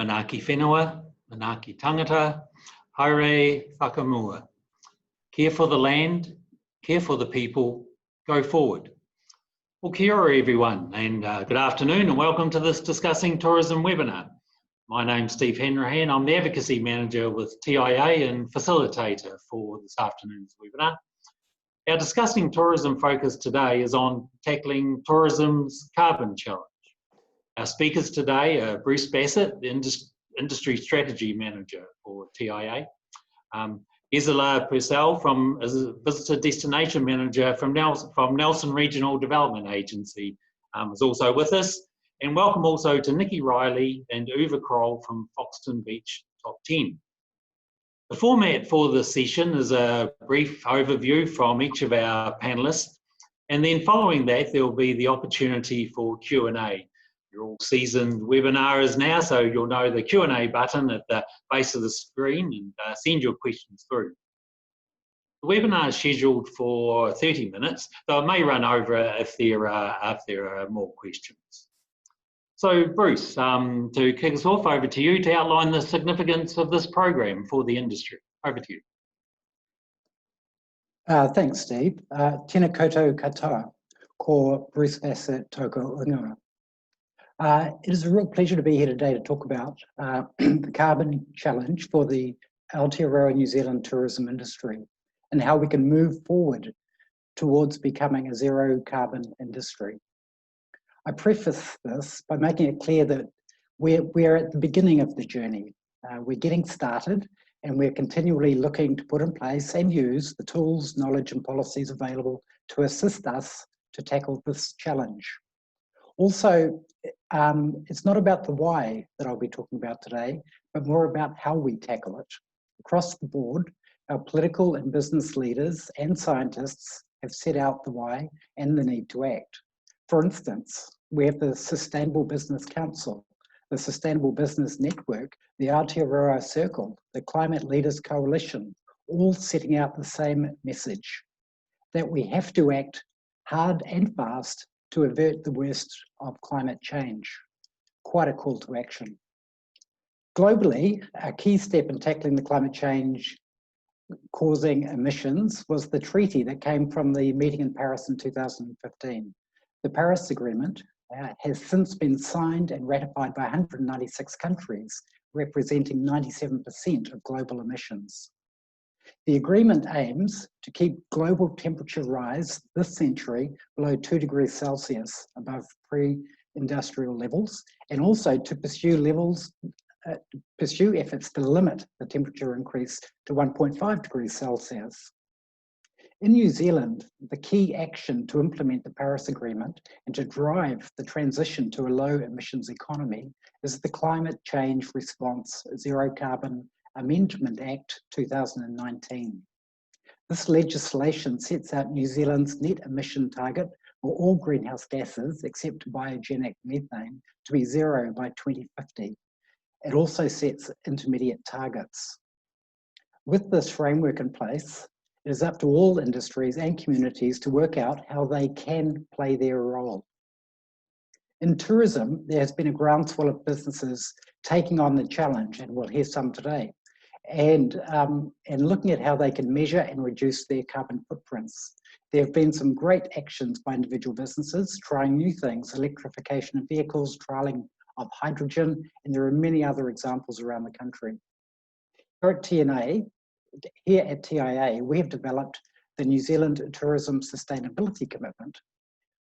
Manaki whenua, manaki tangata, haere whakamua. Care for the land, care for the people, go forward. Well, kia ora everyone, and good afternoon and welcome to this Discussing Tourism webinar. My name's Steve Hanrahan, I'm the Advocacy Manager with TIA and Facilitator for this afternoon's webinar. Our Discussing Tourism focus today is on tackling tourism's carbon challenge. Our speakers today are Bruce Bassett, the Industry Strategy Manager for TIA, Gisela Purcell as a Visitor Destination Manager from Nelson Regional Development Agency is also with us. And welcome also to Nikki Riley and Uwe Kroll from Foxton Beach Top 10. The format for this session is a brief overview from each of our panellists, and then following that there will be the opportunity for Q&A. You're all seasoned webinars now, so you'll know the Q&A button at the base of the screen and send your questions through. The webinar is scheduled for 30 minutes, though it may run over if there are more questions. So Bruce, to kick us off, over to you to outline the significance of this program for the industry. Over to you. Thanks, Steve. Tēnā koutou katoa, ko Bruce Bassett toko ingoa. It is a real pleasure to be here today to talk about the carbon challenge for the Aotearoa New Zealand tourism industry and how we can move forward towards becoming a zero carbon industry. I preface this by making it clear that we're at the beginning of the journey. We're getting started and we're continually looking to put in place and use the tools, knowledge and policies available to assist us to tackle this challenge. Also, it's not about the why that I'll be talking about today, but more about how we tackle it. Across the board, our political and business leaders and scientists have set out the why and the need to act. For instance, we have the Sustainable Business Council, the Sustainable Business Network, the Aotearoa Circle, the Climate Leaders Coalition, all setting out the same message, that we have to act hard and fast to avert the worst of climate change. Quite a call to action. Globally, a key step in tackling the climate change causing emissions was the treaty that came from the meeting in Paris in 2015. The Paris Agreement has since been signed and ratified by 196 countries, representing 97% of global emissions. The agreement aims to keep global temperature rise this century below 2 degrees Celsius above pre-industrial levels, and also to pursue efforts to limit the temperature increase to 1.5 degrees Celsius. In New Zealand, the key action to implement the Paris Agreement and to drive the transition to a low emissions economy is the Climate Change Response Zero Carbon Amendment Act 2019. This legislation sets out New Zealand's net emission target for all greenhouse gases except biogenic methane to be zero by 2050. It also sets intermediate targets. With this framework in place, it is up to all industries and communities to work out how they can play their role. In tourism, there has been a groundswell of businesses taking on the challenge, and we'll hear some today, and looking at how they can measure and reduce their carbon footprints. There have been some great actions by individual businesses, trying new things, electrification of vehicles, trialling of hydrogen, and there are many other examples around the country. Here at TIA, we have developed the New Zealand Tourism Sustainability Commitment.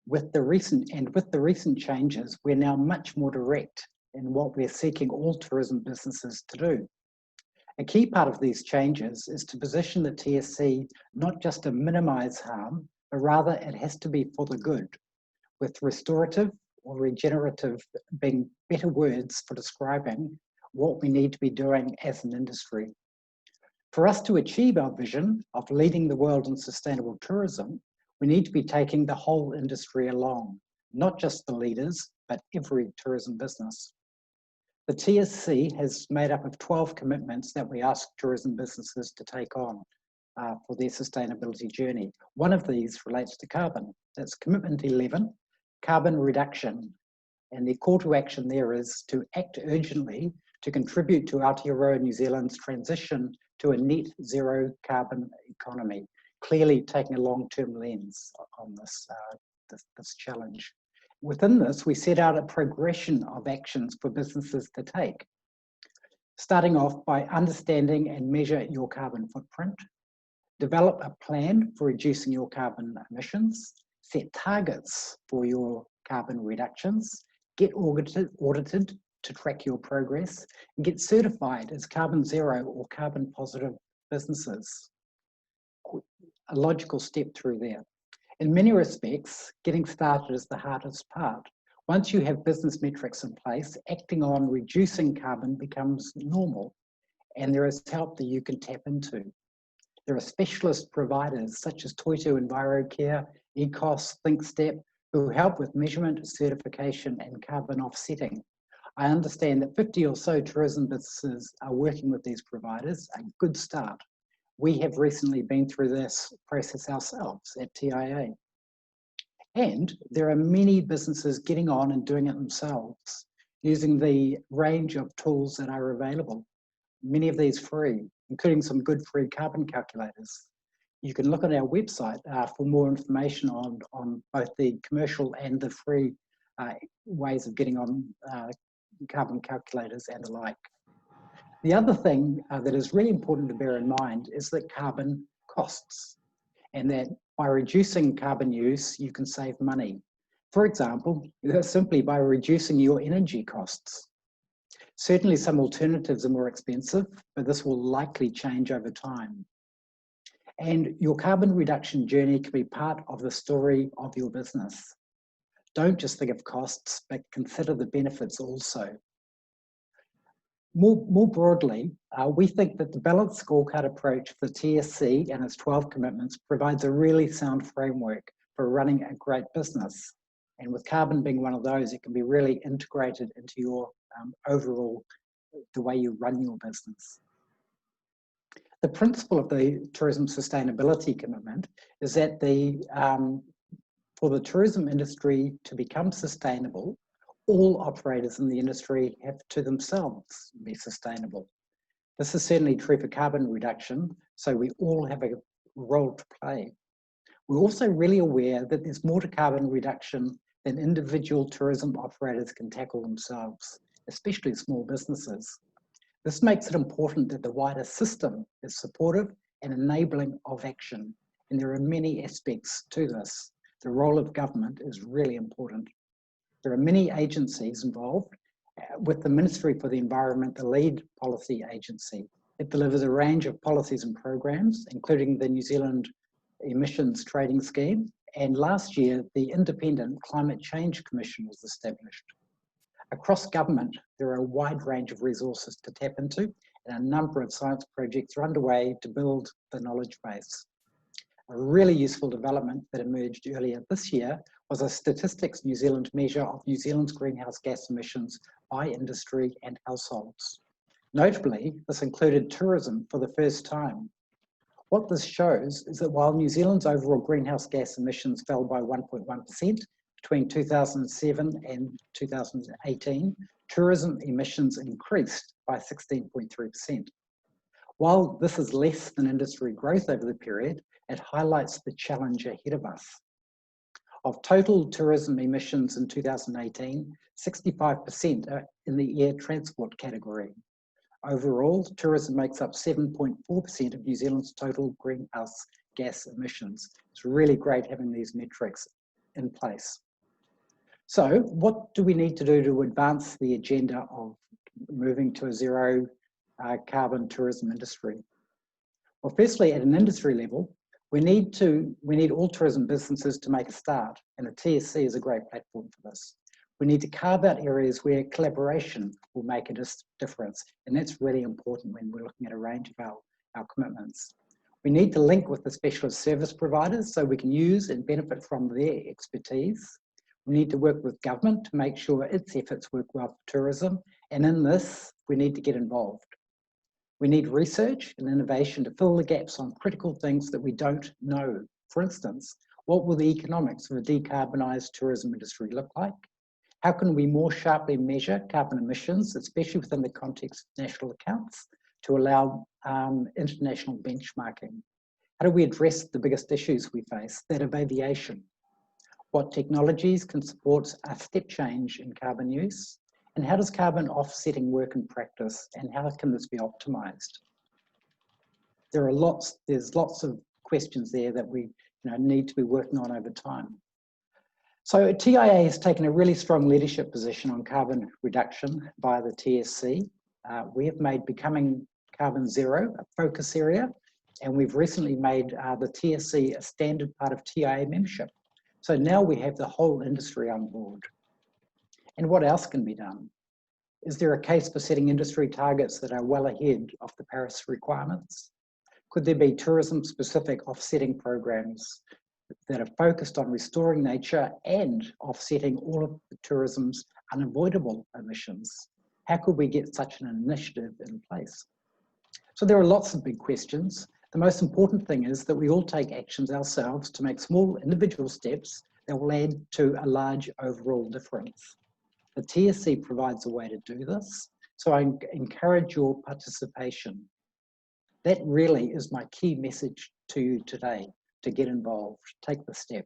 With the recent changes, we're now much more direct in what we're seeking all tourism businesses to do. A key part of these changes is to position the TSC not just to minimise harm, but rather it has to be for the good, with restorative or regenerative being better words for describing what we need to be doing as an industry. For us to achieve our vision of leading the world in sustainable tourism, we need to be taking the whole industry along, not just the leaders, but every tourism business. The TSC has made up of 12 commitments that we ask tourism businesses to take on for their sustainability journey. One of these relates to carbon. That's commitment 11, carbon reduction. And the call to action there is to act urgently to contribute to Aotearoa New Zealand's transition to a net zero carbon economy, clearly taking a long-term lens on this challenge. Within this, we set out a progression of actions for businesses to take, starting off by understanding and measure your carbon footprint, develop a plan for reducing your carbon emissions, set targets for your carbon reductions, get audited to track your progress, and get certified as carbon zero or carbon positive businesses. A logical step through there. In many respects, getting started is the hardest part. Once you have business metrics in place, acting on reducing carbon becomes normal, and there is help that you can tap into. There are specialist providers such as Toitu EnviroCare, ECOS, ThinkStep, who help with measurement, certification, and carbon offsetting. I understand that 50 or so tourism businesses are working with these providers, a good start. We have recently been through this process ourselves at TIA. And there are many businesses getting on and doing it themselves, using the range of tools that are available. Many of these free, including some good free carbon calculators. You can look at our website for more information on both the commercial and the free ways of getting on carbon calculators and the like. The other thing that is really important to bear in mind is that carbon costs, and that by reducing carbon use, you can save money. For example, simply by reducing your energy costs. Certainly some alternatives are more expensive, but this will likely change over time. And your carbon reduction journey can be part of the story of your business. Don't just think of costs, but consider the benefits also. More broadly, we think that the balanced scorecard approach for the TSC and its 12 commitments provides a really sound framework for running a great business. And with carbon being one of those, it can be really integrated into your overall, the way you run your business. The principle of the tourism sustainability commitment is that for the tourism industry to become sustainable, all operators in the industry have to themselves be sustainable. This is certainly true for carbon reduction, so we all have a role to play. We're also really aware that there's more to carbon reduction than individual tourism operators can tackle themselves, especially small businesses. This makes it important that the wider system is supportive and enabling of action, and there are many aspects to this. The role of government is really important. There are many agencies involved, with the Ministry for the Environment the lead policy agency. It delivers a range of policies and programs, including the New Zealand Emissions Trading Scheme, and last year the Independent Climate Change Commission was established. Across government, there are a wide range of resources to tap into, and a number of science projects are underway to build the knowledge base. A really useful development that emerged earlier this year was a Statistics New Zealand measure of New Zealand's greenhouse gas emissions by industry and households. Notably, this included tourism for the first time. What this shows is that while New Zealand's overall greenhouse gas emissions fell by 1.1% between 2007 and 2018, tourism emissions increased by 16.3%. While this is less than industry growth over the period, it highlights the challenge ahead of us. Of total tourism emissions in 2018, 65% are in the air transport category. Overall, tourism makes up 7.4% of New Zealand's total greenhouse gas emissions. It's really great having these metrics in place. So what do we need to do to advance the agenda of moving to a zero carbon tourism industry? Well, firstly, at an industry level, we need all tourism businesses to make a start, and the TSC is a great platform for this. We need to carve out areas where collaboration will make a difference, and that's really important when we're looking at a range of our commitments. We need to link with the specialist service providers so we can use and benefit from their expertise. We need to work with government to make sure its efforts work well for tourism, and in this, we need to get involved. We need research and innovation to fill the gaps on critical things that we don't know. For instance, what will the economics of a decarbonised tourism industry look like? How can we more sharply measure carbon emissions, especially within the context of national accounts, to allow international benchmarking? How do we address the biggest issues we face, that of aviation? What technologies can support a step change in carbon use? And how does carbon offsetting work in practice, and how can this be optimized? There's lots of questions there that we need to be working on over time. So TIA has taken a really strong leadership position on carbon reduction via the TSC. We have made becoming carbon zero a focus area, and we've recently made the TSC a standard part of TIA membership. So now we have the whole industry on board. And what else can be done? Is there a case for setting industry targets that are well ahead of the Paris requirements? Could there be tourism-specific offsetting programs that are focused on restoring nature and offsetting all of the tourism's unavoidable emissions? How could we get such an initiative in place? So there are lots of big questions. The most important thing is that we all take actions ourselves to make small individual steps that will add to a large overall difference. The TSC provides a way to do this, so I encourage your participation. That really is my key message to you today, to get involved, take the step.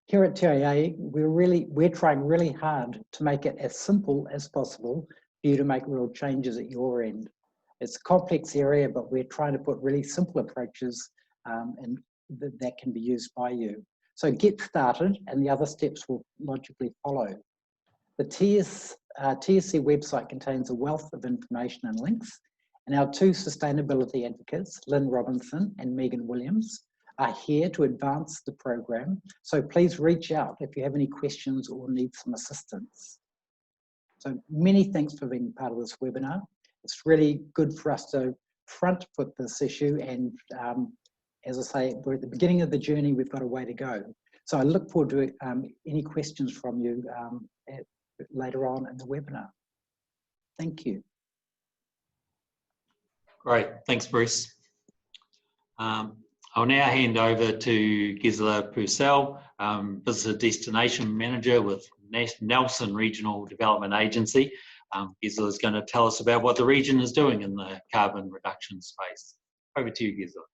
Here at TIA, we're trying really hard to make it as simple as possible for you to make real changes at your end. It's a complex area, but we're trying to put really simple approaches and that can be used by you. So get started and the other steps will logically follow. The TSC website contains a wealth of information and links, and our two sustainability advocates, Lynn Robinson and Megan Williams, are here to advance the program. So please reach out if you have any questions or need some assistance. So many thanks for being part of this webinar. It's really good for us to front foot this issue, and as I say, we're at the beginning of the journey, we've got a way to go. So I look forward to any questions from you later on in the webinar. Thank you. Great, thanks Bruce. I'll now hand over to Gisela Purcell, Visitor Destination Manager with Nelson Regional Development Agency. Gisela is going to tell us about what the region is doing in the carbon reduction space. Over to you, Gisela.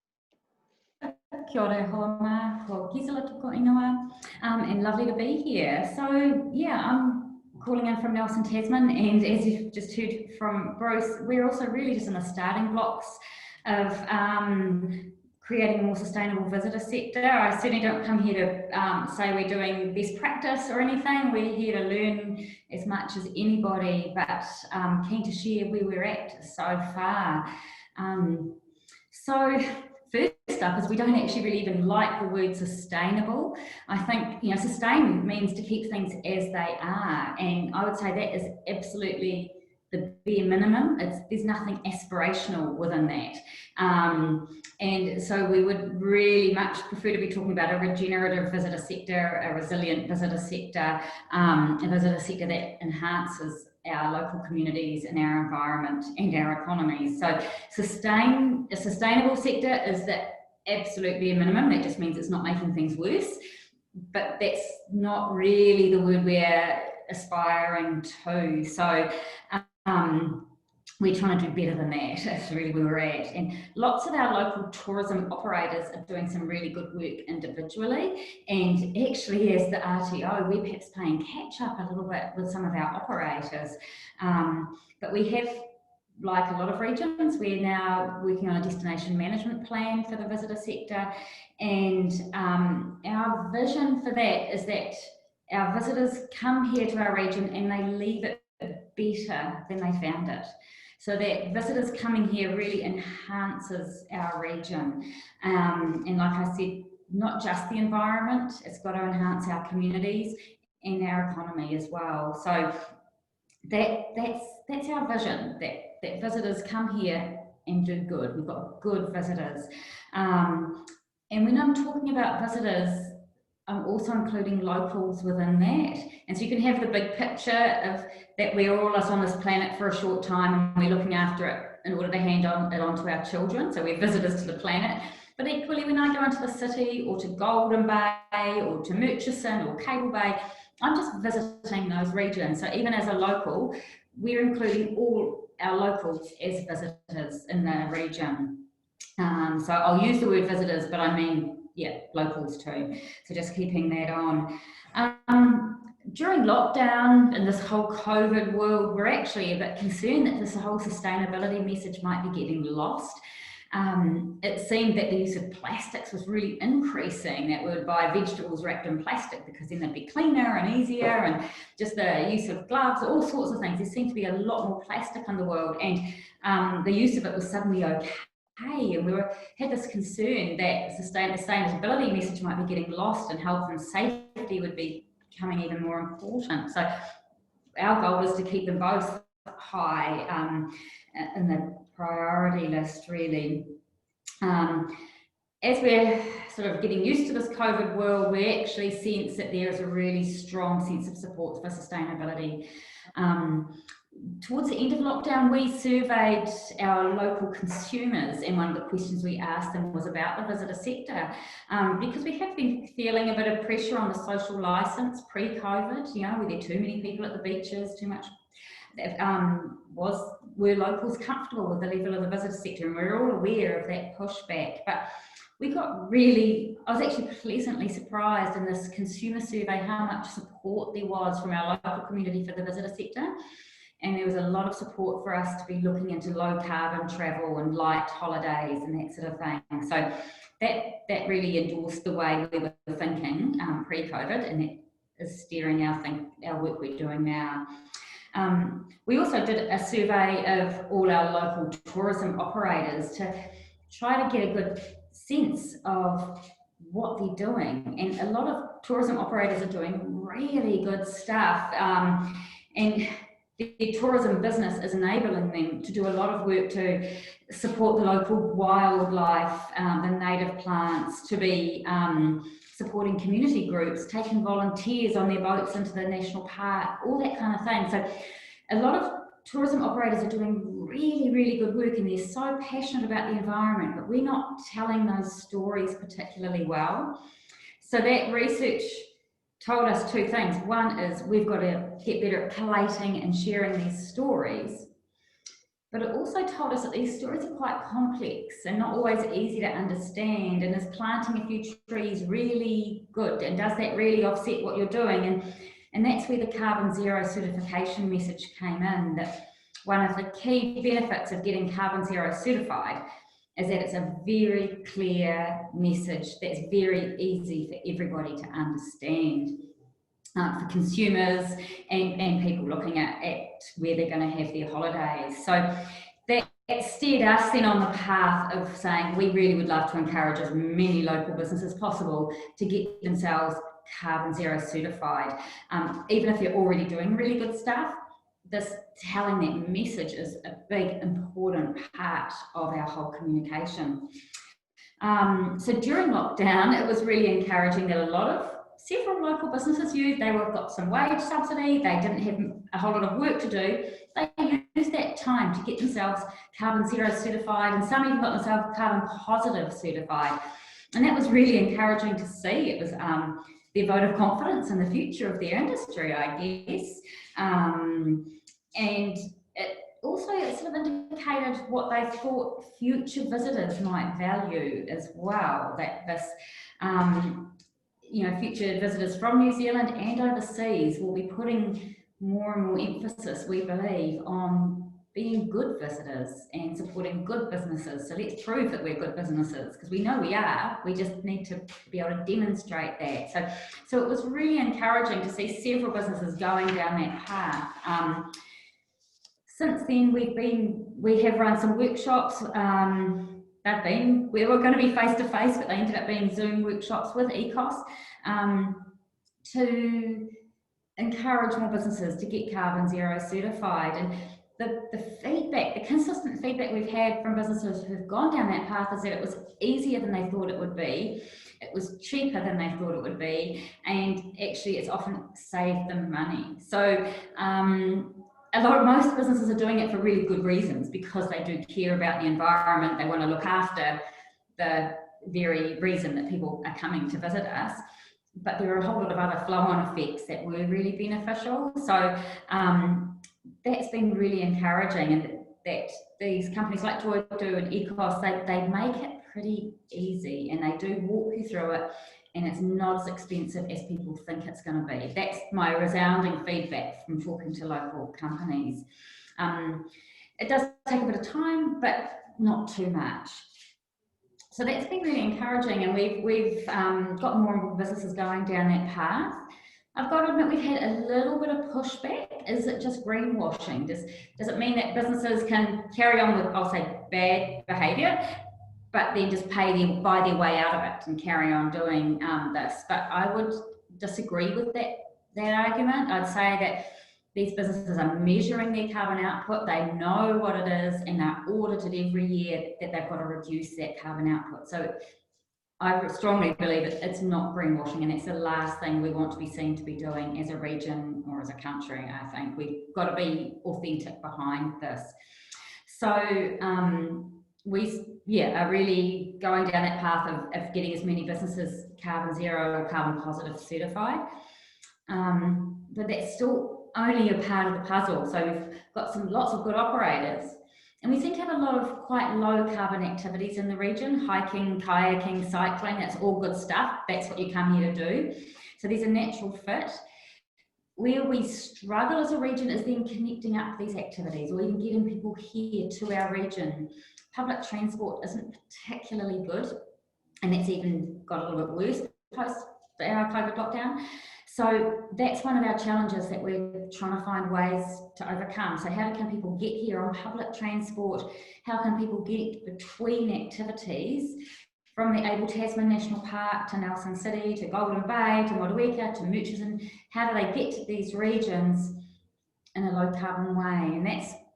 Kia ora, hoama, ko Gisela tuko ingoa, and lovely to be here. So yeah, I'm calling in from Nelson, Tasman, and as you've just heard from Bruce, we're also really just in the starting blocks of creating a more sustainable visitor sector. I certainly don't come here to say we're doing best practice or anything. We're here to learn as much as anybody, but keen to share where we're at so far. So first up is we don't actually really even like the word sustainable. I think, sustain means to keep things as they are, and I would say that is absolutely the bare minimum. There's nothing aspirational within that. And so we would really much prefer to be talking about a regenerative visitor sector, a resilient visitor sector, a visitor sector that enhances our local communities and our environment and our economies. So a sustainable sector is the absolute bare minimum. That just means it's not making things worse, but that's not really the word we're aspiring to. So we're trying to do better than that. That's really where we're at. And lots of our local tourism operators are doing some really good work individually. And actually, as the RTO, we're perhaps playing catch up a little bit with some of our operators. But we have, like a lot of regions, we're now working on a destination management plan for the visitor sector. And our vision for that is that our visitors come here to our region and they leave it better than they found it. So that visitors coming here really enhances our region. And like I said, not just the environment, it's got to enhance our communities and our economy as well. So that's our vision, that visitors come here and do good. We've got good visitors. And when I'm talking about visitors, I'm also including locals within that. And so you can have the big picture of that we're all on this planet for a short time and we're looking after it in order to hand it on to our children. So we're visitors to the planet. But equally, when I go into the city or to Golden Bay or to Murchison or Cable Bay, I'm just visiting those regions. So even as a local, we're including all our locals as visitors in the region. So I'll use the word visitors, but I mean, yeah, locals too. So just keeping that on. During lockdown in this whole COVID world, we're actually a bit concerned that this whole sustainability message might be getting lost. It seemed that the use of plastics was really increasing, that we would buy vegetables wrapped in plastic because then they'd be cleaner and easier, and just the use of gloves, all sorts of things. There seemed to be a lot more plastic in the world, and the use of it was suddenly okay. And we had this concern that sustainability message might be getting lost and health and safety would be becoming even more important. So our goal is to keep them both high in the priority list, really. As we're sort of getting used to this COVID world, we actually sense that there is a really strong sense of support for sustainability. Towards the end of lockdown, we surveyed our local consumers, and one of the questions we asked them was about the visitor sector, because we have been feeling a bit of pressure on the social licence pre-COVID. You know, were there too many people at the beaches, too much? Were locals comfortable with the level of the visitor sector? And we're all aware of that pushback, but we got really, I was actually pleasantly surprised in this consumer survey how much support there was from our local community for the visitor sector. And there was a lot of support for us to be looking into low carbon travel and light holidays and that sort of thing. So that really endorsed the way we were thinking pre-COVID, and that is steering our work we're doing now. We also did a survey of all our local tourism operators to try to get a good sense of what they're doing. And a lot of tourism operators are doing really good stuff. And the tourism business is enabling them to do a lot of work to support the local wildlife, the native plants, to be supporting community groups, taking volunteers on their boats into the national park, all that kind of thing. So a lot of tourism operators are doing really, really good work, and they're so passionate about the environment, but we're not telling those stories particularly well. So that research told us two things. One is we've got to get better at collating and sharing these stories, but it also told us that these stories are quite complex and not always easy to understand. And is planting a few trees really good? And does that really offset what you're doing? And that's where the carbon zero certification message came in, that one of the key benefits of getting carbon zero certified is that it's a very clear message that's very easy for everybody to understand, for consumers and people looking at where they're going to have their holidays. So that steered us then on the path of saying we really would love to encourage as many local businesses as possible to get themselves carbon zero certified. Even if they're already doing really good stuff, this telling that message is a big, important part of our whole communication. So during lockdown, it was really encouraging that several local businesses got some wage subsidy, they didn't have a whole lot of work to do. They used that time to get themselves carbon zero certified, and some even got themselves carbon positive certified. And that was really encouraging to see. It was their vote of confidence in the future of their industry, I guess. And it also sort of indicated what they thought future visitors might value as well, that this, future visitors from New Zealand and overseas will be putting more and more emphasis, we believe, on being good visitors and supporting good businesses. So let's prove that we're good businesses, because we know we are. We just need to be able to demonstrate that. So it was really encouraging to see several businesses going down that path. Since then, we have run some workshops. We were going to be face-to-face, but they ended up being Zoom workshops with ECOS to encourage more businesses to get carbon zero certified. And the feedback, the consistent feedback we've had from businesses who've gone down that path is that it was easier than they thought it would be. It was cheaper than they thought it would be. And actually, it's often saved them money. So most businesses are doing it for really good reasons, because they do care about the environment. They want to look after the very reason that people are coming to visit us. but there are a whole lot of other flow-on effects that were really beneficial. So that's been really encouraging, and that these companies like Toitu and Ecos, they make it pretty easy, and they do walk you through it, and it's not as expensive as people think it's going to be. That's my resounding feedback from talking to local companies. It does take a bit of time, but not too much. So that's been really encouraging, and we've got more and more businesses going down that path. I've got to admit, we've had a little bit of pushback. Is it just greenwashing? Does it mean that businesses can carry on with, I'll say, bad behaviour, but then just buy their way out of it and carry on doing this? But I would disagree with that argument. I'd say that these businesses are measuring their carbon output, they know what it is, and they're audited every year that they've got to reduce that carbon output. So I strongly believe it's not greenwashing, and it's the last thing we want to be seen to be doing as a region or as a country. I think we've got to be authentic behind this. So we are really going down that path of getting as many businesses carbon zero or carbon positive certified. But that's still only a part of the puzzle. So we've got lots of good operators. And we seem to have a lot of quite low carbon activities in the region: hiking, kayaking, cycling. That's all good stuff. That's what you come here to do. So there's a natural fit. Where we struggle as a region is then connecting up these activities, or even getting people here to our region. Public transport isn't particularly good, and that's even got a little bit worse post our COVID lockdown. So that's one of our challenges that we're trying to find ways to overcome. So how can people get here on public transport? How can people get between activities from the Abel Tasman National Park to Nelson City, to Golden Bay, to Motueka, to Murchison? How do they get to these regions in a low carbon way? And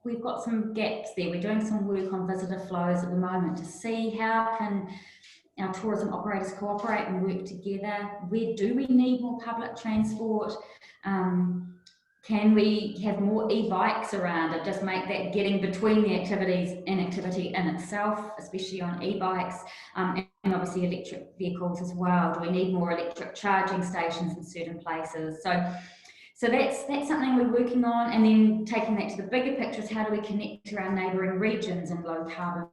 we've got some gaps there. We're doing some work on visitor flows at the moment to see how can our tourism operators cooperate and work together. Where do we need more public transport? Can we have more e-bikes around and just make that getting between the activities an activity in itself, especially on e-bikes, and obviously electric vehicles as well? Do we need more electric charging stations in certain places? So that's something we're working on, and then taking that to the bigger picture is how do we connect to our neighbouring regions and low carbon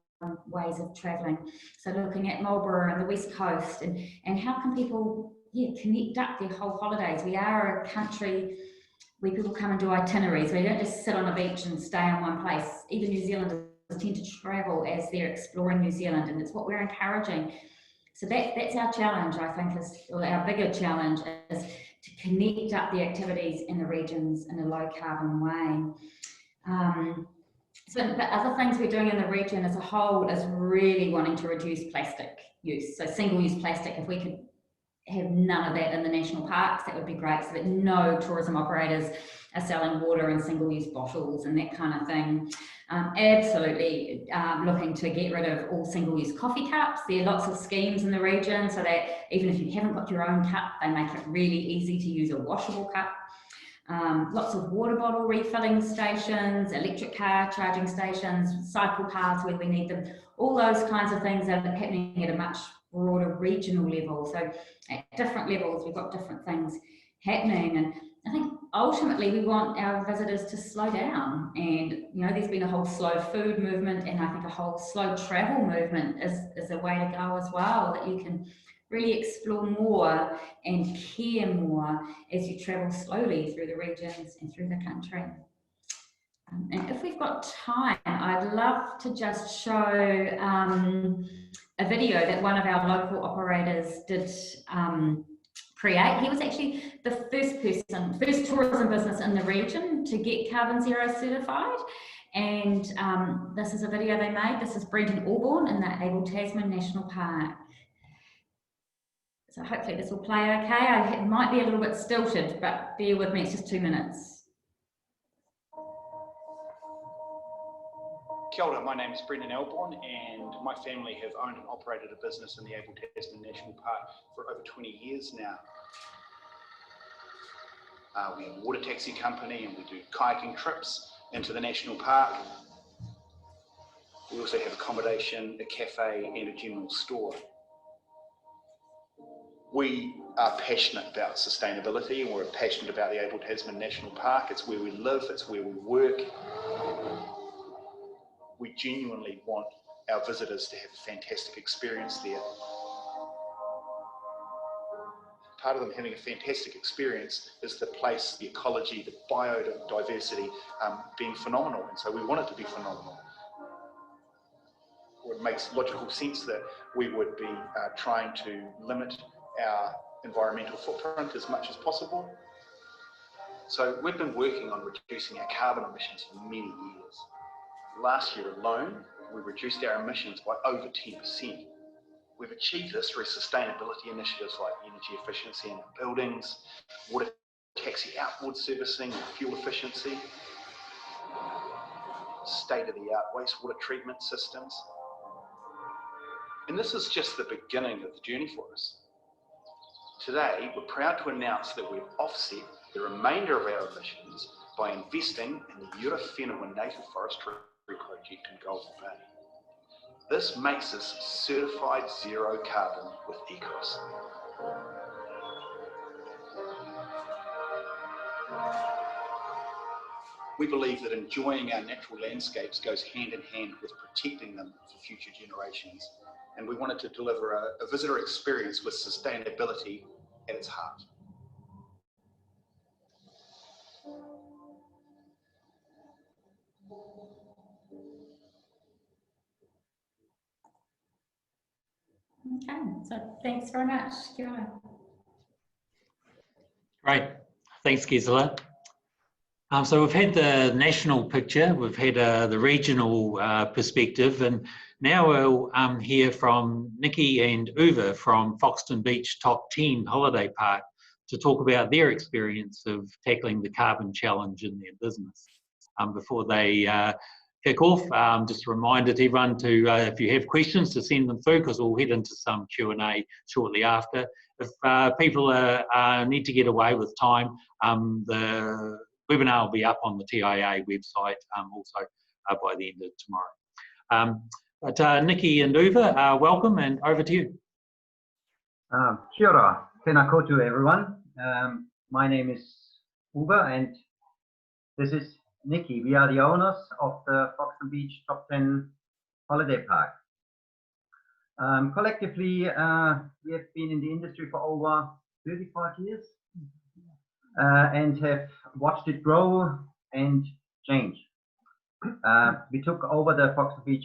ways of travelling. So looking at Marlborough and the West Coast, and how can people connect up their whole holidays. We are a country where people come and do itineraries. We don't just sit on a beach and stay in one place. Even New Zealanders tend to travel as they're exploring New Zealand, and it's what we're encouraging. So that's our challenge, I think, or our bigger challenge is to connect up the activities in the regions in a low carbon way. But other things we're doing in the region as a whole is really wanting to reduce plastic use. So single-use plastic, if we could have none of that in the national parks, that would be great, so that no tourism operators are selling water in single-use bottles and that kind of thing. Absolutely looking to get rid of all single-use coffee cups. There are lots of schemes in the region so that even if you haven't got your own cup, they make it really easy to use a washable cup. Lots of water bottle refilling stations, electric car charging stations, cycle paths where we need them. All those kinds of things are happening at a much broader regional level. So at different levels, we've got different things happening. And I think ultimately we want our visitors to slow down. And, there's been a whole slow food movement, and I think a whole slow travel movement is a way to go as well, that you can really explore more and care more as you travel slowly through the regions and through the country. And if we've got time, I'd love to just show a video that one of our local operators did create. He was actually the first tourism business in the region to get Carbon Zero certified. And this is a video they made. This is Brenton Auburn in the Abel Tasman National Park. So hopefully this will play okay. It might be a little bit stilted, but bear with me, it's just 2 minutes. Kia ora, my name is Brendan Elborn, and my family have owned and operated a business in the Abel Tasman National Park for over 20 years now. We have a water taxi company, and we do kayaking trips into the national park. We also have accommodation, a cafe, and a general store. We are passionate about sustainability, and we're passionate about the Able Tasman National Park. It's where we live, it's where we work. We genuinely want our visitors to have a fantastic experience there. Part of them having a fantastic experience is the place, the ecology, the biodiversity being phenomenal, and so we want it to be phenomenal. It makes logical sense that we would be trying to limit our environmental footprint as much as possible. So we've been working on reducing our carbon emissions for many years. Last year alone, we reduced our emissions by over 10%. We've achieved this through sustainability initiatives like energy efficiency in buildings, water taxi outboard servicing, fuel efficiency, state-of-the-art wastewater treatment systems. And this is just the beginning of the journey for us. Today, we're proud to announce that we've offset the remainder of our emissions by investing in the Urowhenua Native Forestry Project in Golden Bay. This makes us certified zero carbon with ECOS. We believe that enjoying our natural landscapes goes hand in hand with protecting them for future generations. And we wanted to deliver a visitor experience with sustainability at its heart. Okay, so thanks very much. Kia ora. Great. Thanks, Gisela. So we've had the national picture, we've had the regional perspective, and now we'll hear from Nikki and Uwe from Foxton Beach Top 10 Holiday Park to talk about their experience of tackling the carbon challenge in their business. Before they kick off, just a reminder to everyone to, if you have questions, to send them through, because we'll head into some Q&A shortly after. If people need to get away with time, the webinar will be up on the TIA website also by the end of tomorrow. But Nikki and Uwe, welcome, and over to you. Kia ora, tēnā koutou everyone. My name is Uwe and this is Nikki. We are the owners of the Foxton Beach Top 10 Holiday Park. Collectively, we have been in the industry for over 35 years and have watched it grow and change. We took over the Foxton Beach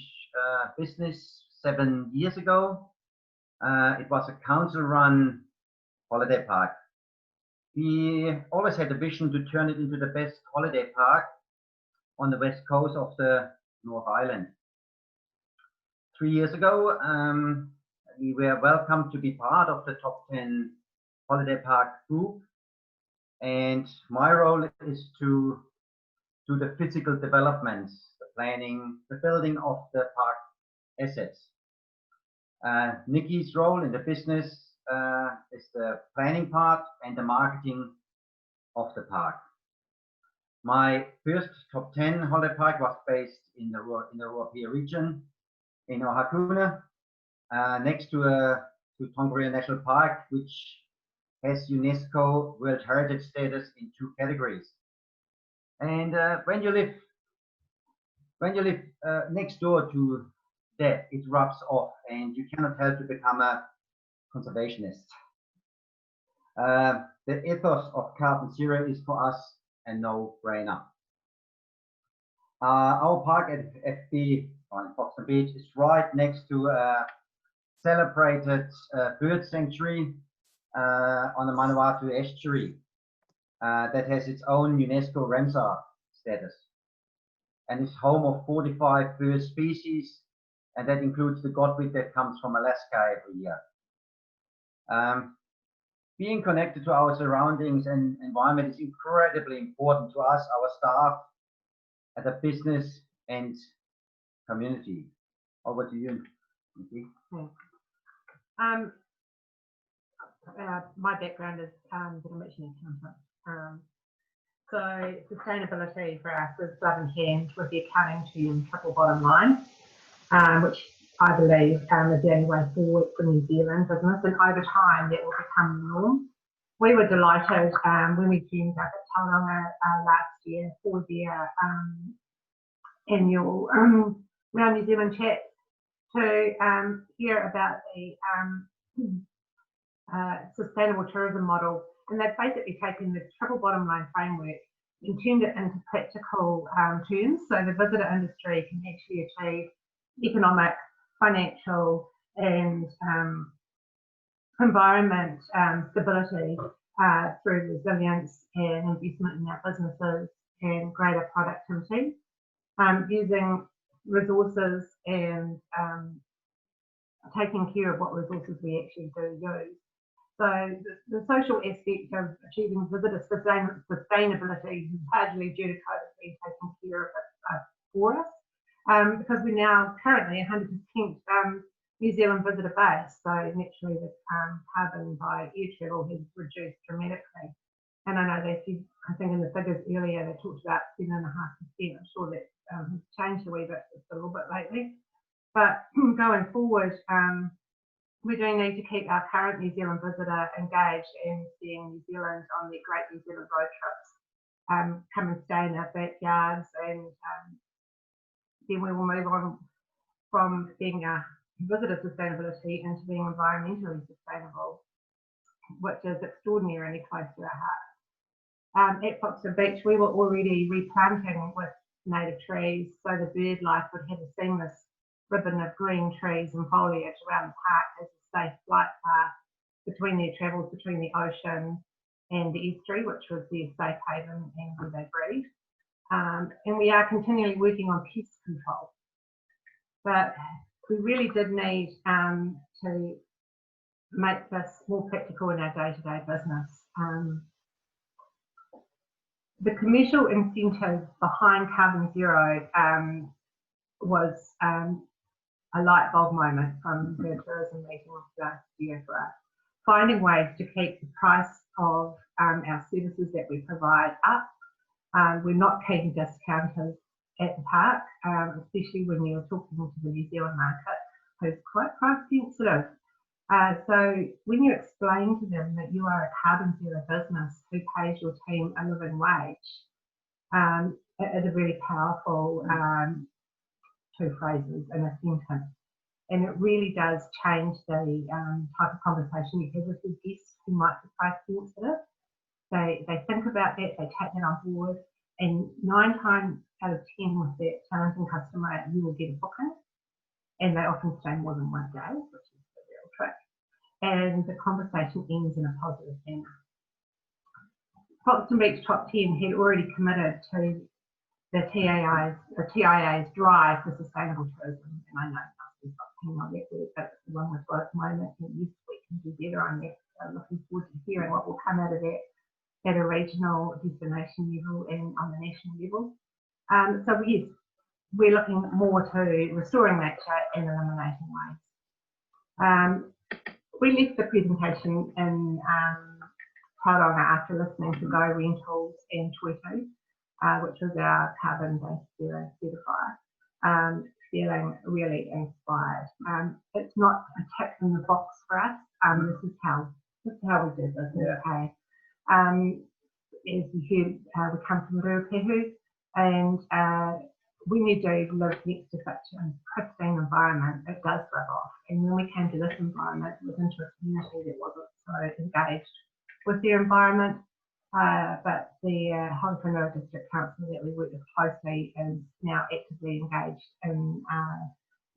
business 7 years ago. It was a council-run holiday park. We always had a vision to turn it into the best holiday park on the west coast of the North Island. 3 years ago, we were welcomed to be part of the Top 10 Holiday Park group, and my role is to do the physical developments, the planning, the building of the park assets. Nikki's role in the business is the planning part and the marketing of the park. My first Top 10 holiday park was based in the Ruapia region in Ohakuna, next to Tongariro National Park, which has UNESCO World Heritage status in 2 categories. And when you live next door to that, it rubs off, and you cannot help to become a conservationist. The ethos of carbon zero is for us a no-brainer. Our park at FB on Foxton Beach is right next to a celebrated bird sanctuary on the Manawatu estuary that has its own UNESCO Ramsar status and is home of 45 bird species, and that includes the godwit that comes from Alaska every year. Being connected to our surroundings and environment is incredibly important to us, our staff, as a business and community. Over to you, Nikki. My background is demolition accountant. So sustainability for us is blood and hand with the accounting term triple bottom line, which I believe is the only way forward for New Zealand business, and over time that will become the norm. We were delighted when we teamed up at Tauranga last year for their annual Round New Zealand chat to hear about the sustainable tourism model, and they've basically taken the triple bottom line framework and turned it into practical terms, so the visitor industry can actually achieve economic, financial, and environment stability through resilience and investment in our businesses and greater productivity, using resources and taking care of what resources we actually do use. So the social aspect of achieving visitor sustainability is largely due to COVID being taken care of it for us, because we're now currently 100% New Zealand visitor base, so naturally the carbon by air travel has reduced dramatically. And I know they said, I think in the figures earlier, they talked about 7.5%. I'm sure that has changed a wee bit, just a little bit lately. But going forward, we do need to keep our current New Zealand visitor engaged and seeing New Zealand on their great New Zealand road trips, come and stay in our backyards, and then we will move on from being a visitor sustainability into being environmentally sustainable, which is extraordinarily close to our heart. At Foxton Beach, we were already replanting with native trees, so the bird life would have a seamless ribbon of green trees and foliage around the park as a safe flight path between their travels between the ocean and the estuary, which was their safe haven and where they breed. And we are continually working on pest control. But we really did need to make this more practical in our day-to-day business. The commercial incentive behind Carbon Zero was a light bulb moment from the tourism meeting last year for us. Finding ways to keep the price of our services that we provide up. We're not keen discounters at the park, especially when you're talking to the New Zealand market, who's quite price sensitive. So when you explain to them that you are a Carbon Zero business who pays your team a living wage, it is a really powerful two phrases in a sentence. And it really does change the type of conversation you have with your guests who might be price sensitive. They think about that, they take that on board, and 9 times out of 10 with that challenging customer, you will get a booking, and they often stay more than 1 day, which is the real trick. And the conversation ends in a positive manner. Foxton Beach Top 10 had already committed to the TIA's drive for sustainable tourism, and I know nothing's got on that, but it's the one we've got at the moment, and yes, we can do better on that. I'm looking forward to hearing what will come out of that at a regional destination level and on the national level. So yes, we're looking more to restoring nature and eliminating waste. We left the presentation in Tauranga after listening to Go Rentals and Tweetu, which was our carbon-based zero certifier, feeling really inspired. It's not a tick in the box for us. This is how we do business. Okay. As you heard, we come from Ruapehu, and when you do live next to such a pristine environment, it does rub off. And when we came to this environment, it was into a community that wasn't so engaged with their environment. But the Honolulu District Council that we work with closely is now actively engaged in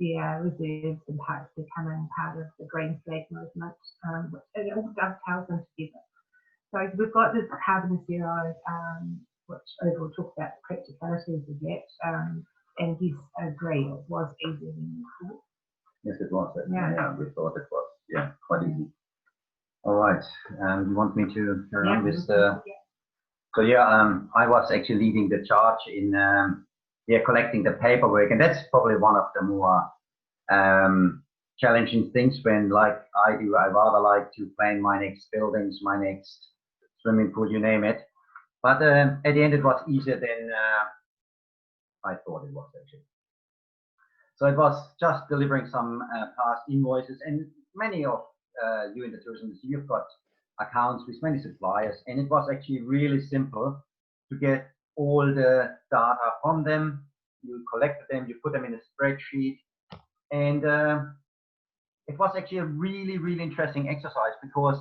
the reserves and parks becoming part of the Green Flag movement, which it all dovetails in together. So we've got this Carbon Zero, which we'll talk about the practicalities of that, and yes, I agree, it was easier than we thought. Yes, it was. Yeah, we thought it was, quite easy. All right, you want me to carry on with the... So I was actually leading the charge in collecting the paperwork, and that's probably one of the more challenging things when, like I do, I rather like to plan my next buildings, my next swimming pool, you name it. But at the end, it was easier than I thought it was actually. So it was just delivering some past invoices, and many of you in the tourism industry, you've got accounts with many suppliers, and it was actually really simple to get all the data from them. You collected them, you put them in a spreadsheet, and it was actually a really, really interesting exercise, because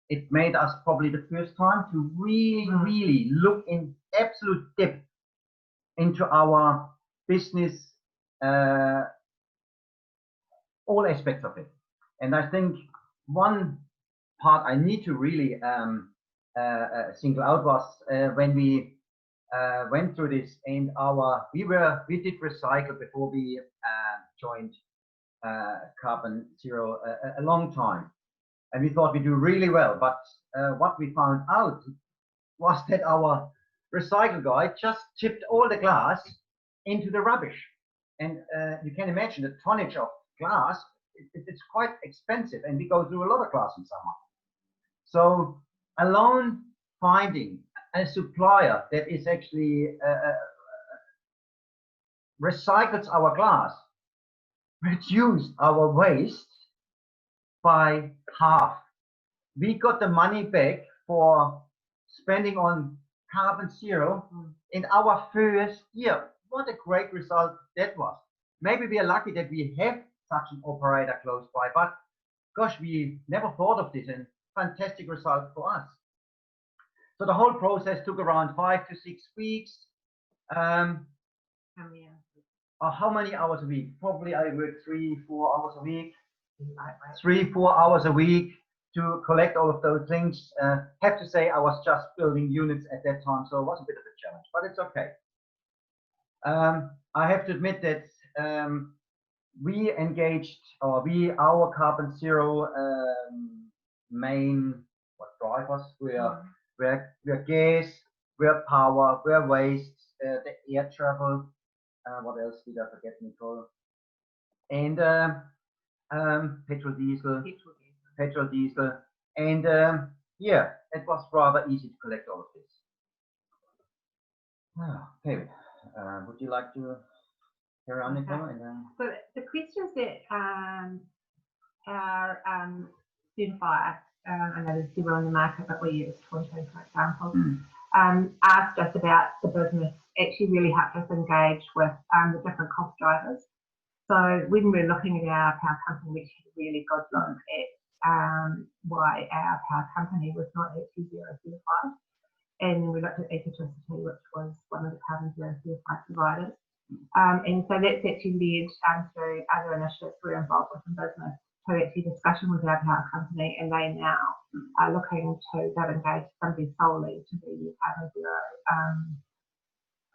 it made us probably the first time to really, really look in absolute depth into our business, all aspects of it. And I think one part I need to really single out was when we went through this, and we did recycle before we joined Carbon Zero a long time, and we thought we do really well. But what we found out was that our recycle guy just tipped all the glass into the rubbish, and you can imagine the tonnage of glass. It's quite expensive, and we go through a lot of glass in summer. So alone finding a supplier that is actually recycles our glass reduced our waste by half. We got the money back for spending on Carbon Zero in our first year. What a great result that was. Maybe we are lucky that we have such an operator close by, but gosh, we never thought of this, and fantastic result for us. So the whole process took around 5 to 6 weeks. How many hours a week? Probably I worked 3-4 hours a week. 3-4 hours a week to collect all of those things. Have to say I was just building units at that time, so it was a bit of a challenge, but it's okay. I have to admit that we engaged, our Carbon Zero main drivers were gas, were power, were waste, the air travel. What else did I forget, Nicole? And petrol, diesel, and yeah, it was rather easy to collect all of this. David, would you like to carry on, Nicole? Okay. So the questions that our certifier, I know there's several in the market, but we use 22 for example, asked us about the business, actually really helped us engage with the different cost drivers. So when we're looking at our power company, we had a really good look at why our power company was not actually zero certified. And we looked at electricity, which was one of the Carbon Zero certified providers. And so that's actually led to other initiatives we're involved with in business, to actually discussion with our power company, and they now are looking to engage somebody solely to be the Carbon Zero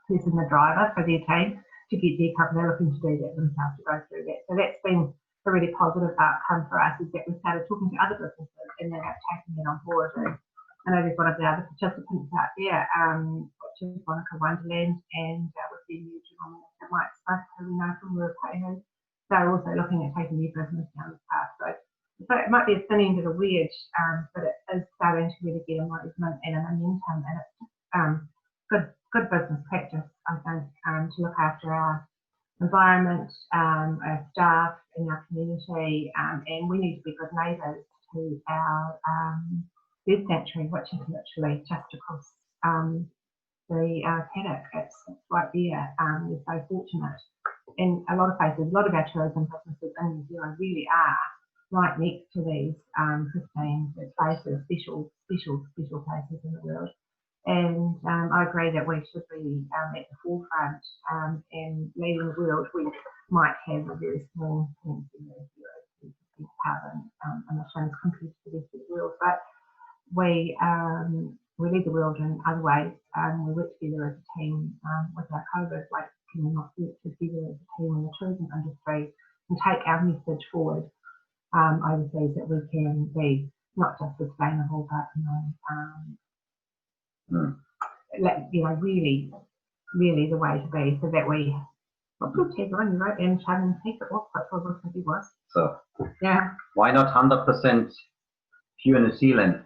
person, the driver for their team to get decarbonized. They're looking to do that themselves, to go through that. So that's been a really positive outcome for us, is that we started talking to other businesses and then taking it on board. And I know there's one of the other participants out there, which is Monica Wonderland, and with their new general manager Mike Smith, who we know from Rural. They're also looking at taking their business down the path. So it might be a thin end of the wedge, but it is starting to really get a movement and a momentum, and it's good business practice, I think, to look after our environment, our staff, and our community, and we need to be good neighbours to our bird sanctuary, which is literally just across the paddock. It's right there. We're so fortunate. In a lot of places, a lot of our tourism businesses in New Zealand really are right next to these pristine places, special places in the world. And I agree that we should be at the forefront and leading the world. We might have a very small 10% carbon emissions compared to the rest of the world, but we lead the world in other ways. We work together as a team with our COVID, like can we not work together as a team in the tourism industry and take our message forward overseas, that we can be not just sustainable, but really the way to be, so that we what's your tagline? You wrote in Shannon Peak, it was quite what it was. So yeah, why not 100% pure New Zealand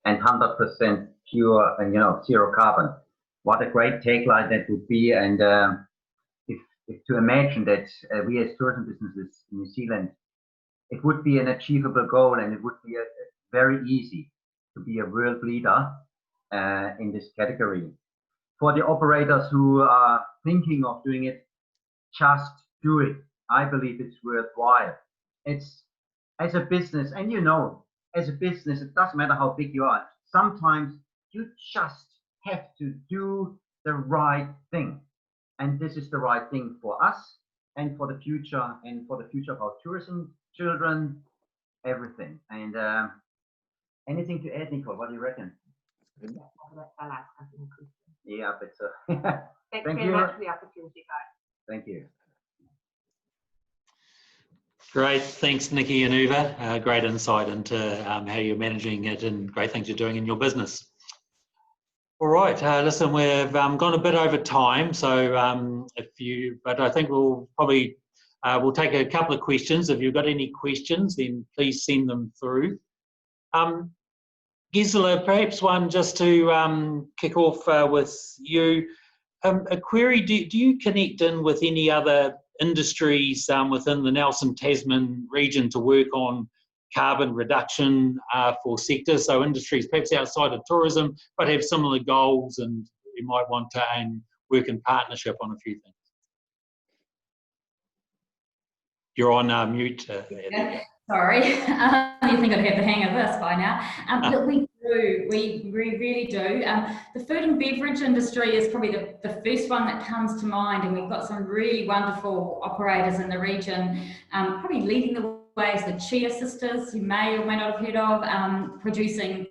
and 100% pure and zero carbon? What a great tagline that would be. And if to imagine that we as tourism businesses in New Zealand, it would be an achievable goal, and it would be very easy to be a world leader in this category. For the operators who are thinking of doing it, just do it. I believe it's worthwhile. It's as a business, and as a business, it doesn't matter how big you are. Sometimes you just have to do the right thing. And this is the right thing for us and for the future, and for the future of our tourism children, everything. And anything to add, Nicole? What do you reckon? Yeah, but Thanks thank very you. much for the opportunity, guys. Thank you. Great, thanks Nikki and Uwe. Great insight into how you're managing it and great things you're doing in your business. All right, listen, we've gone a bit over time, so but I think we'll probably we'll take a couple of questions. If you've got any questions, then please send them through. Gisela, perhaps one just to kick off with you. A query, do you connect in with any other industries within the Nelson Tasman region to work on carbon reduction for sectors? So industries perhaps outside of tourism, but have similar goals, and you might want to work in partnership on a few things. You're on mute. Sorry, you think I'd have the hang of this by now. Look, we do, we really do. The food and beverage industry is probably the first one that comes to mind, and we've got some really wonderful operators in the region, probably leading the way is the Chia Sisters, you may or may not have heard of, producing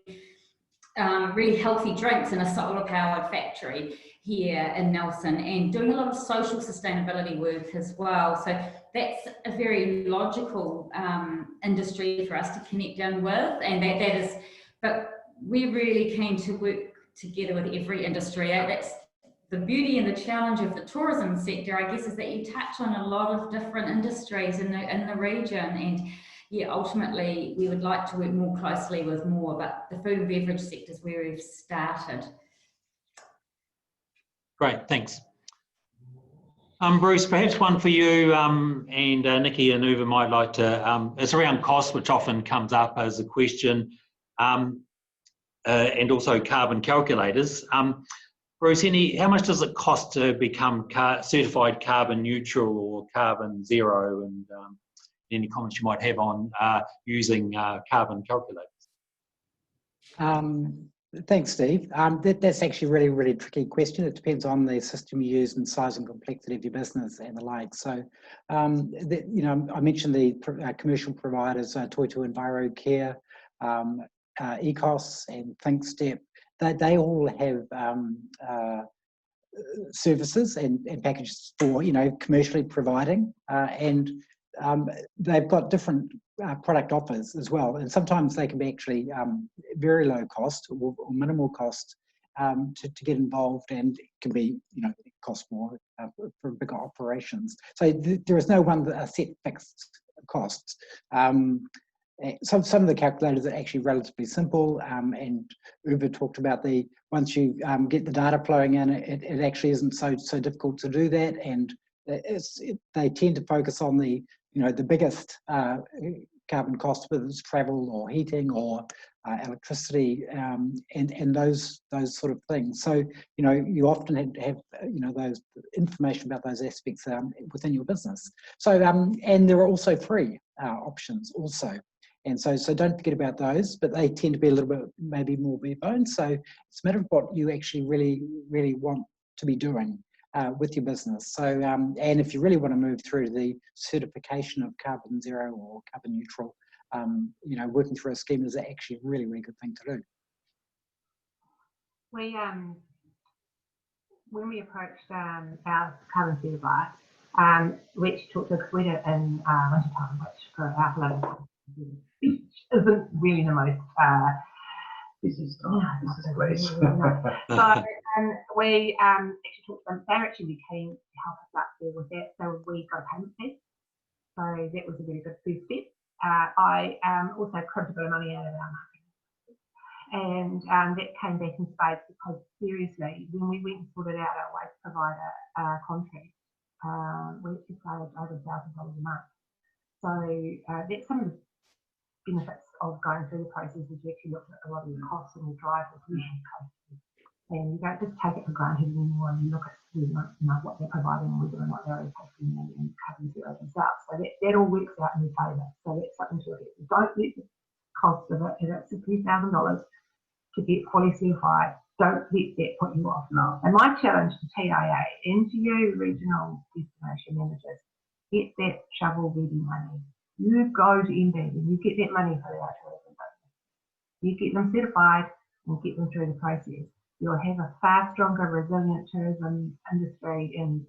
really healthy drinks in a solar-powered factory here in Nelson, and doing a lot of social sustainability work as well. So that's a very logical industry for us to connect in with, and that is, but we're really keen to work together with every industry. That's the beauty and the challenge of the tourism sector, I guess, is that you touch on a lot of different industries in the region, and yeah, ultimately we would like to work more closely with more, but the food and beverage sector is where we've started. Great, thanks. Bruce, perhaps one for you, and Nikki and Uwe might like to, it's around cost, which often comes up as a question, and also carbon calculators. Bruce, how much does it cost to become certified carbon neutral or carbon zero, and any comments you might have on using carbon calculators? Thanks, Steve. That's actually a really tricky question. It depends on the system you use and size and complexity of your business and the like. So, I mentioned the commercial providers, Toitu EnviroCare, Ecos and ThinkStep. They all have services and packages for commercially providing, and they've got different product offers as well, and sometimes they can be actually very low cost or minimal cost to get involved, and it can be cost more for bigger operations. So there is no one set fixed costs. Some of the calculators are actually relatively simple, and Uwe talked about once you get the data flowing in, it actually isn't so difficult to do that, and they tend to focus on the biggest carbon costs, whether it's travel or heating or electricity, and those sort of things. So you often have those information about those aspects within your business. So and there are also free options also. And so don't forget about those, but they tend to be a little bit maybe more bare bones. So it's a matter of what you actually really want to be doing with your business. So and if you really want to move through the certification of carbon zero or carbon neutral, working through a scheme is actually a really good thing to do. We when we approached our carbon certifier, which took us in wintertime, which for our level isn't really the most This is great. So we actually talked to them. They're actually really keen to help us out there with that. So we got a payment fee. So that was a really good first step. I also cribbed a bit of money out of our marketing. And that came back in spades, because seriously, when we went and sorted out our waste provider contract, we actually saved over $1,000 a month. So that's some of the benefits of going through the process. Is you actually look at a lot of the costs and the drivers and you don't just take it for granted anymore, and you look at what they're providing, whether or not they're impacting and covering zero themselves. So that all works out in your favour. So that's something to look at. Don't let the cost of it, if it's a few $1,000 to get fully certified, don't let that put you off. No. And my challenge to TIA and to you regional destination managers, get that shovel-ready money. You go to MD and you get that money for our tourism business. You get them certified and get them through the process. You'll have a far stronger, resilient tourism industry in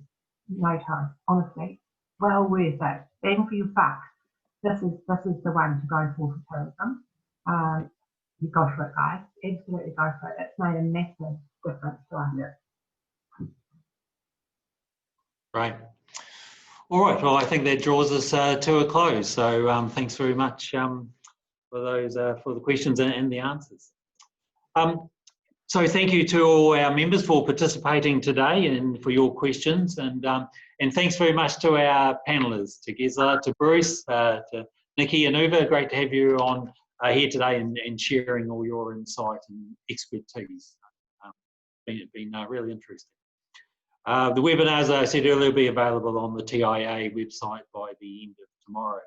no time. Honestly, well worth it. Bang for your buck. This is the one to go for tourism. You go for it, guys. Absolutely go for it. It's made a massive difference to us. Yeah. Right. All right. Well, I think that draws us to a close. So thanks very much for those for the questions and the answers. So thank you to all our members for participating today and for your questions, and thanks very much to our panelists, to Gisela, to Bruce, to Nikki and Uwe. Great to have you on here today and sharing all your insight and expertise. It's been really interesting. The webinar, as I said earlier, will be available on the TIA website by the end of tomorrow.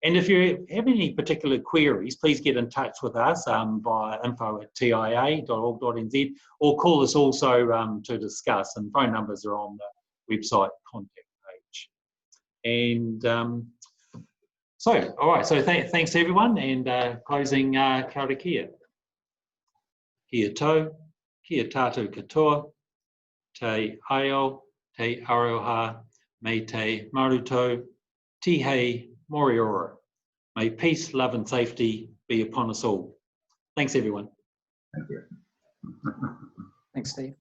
And if you have any particular queries, please get in touch with us via info@tia.org.nz, or call us also to discuss, and phone numbers are on the website contact page. And so, all right, so thanks everyone, and closing kia ora kia. Kia tau, kia tātou katoa, te ao, te aroha, me te maruto, tihei moriora. May peace, love and safety be upon us all. Thanks everyone. Thank you. Thanks, Steve.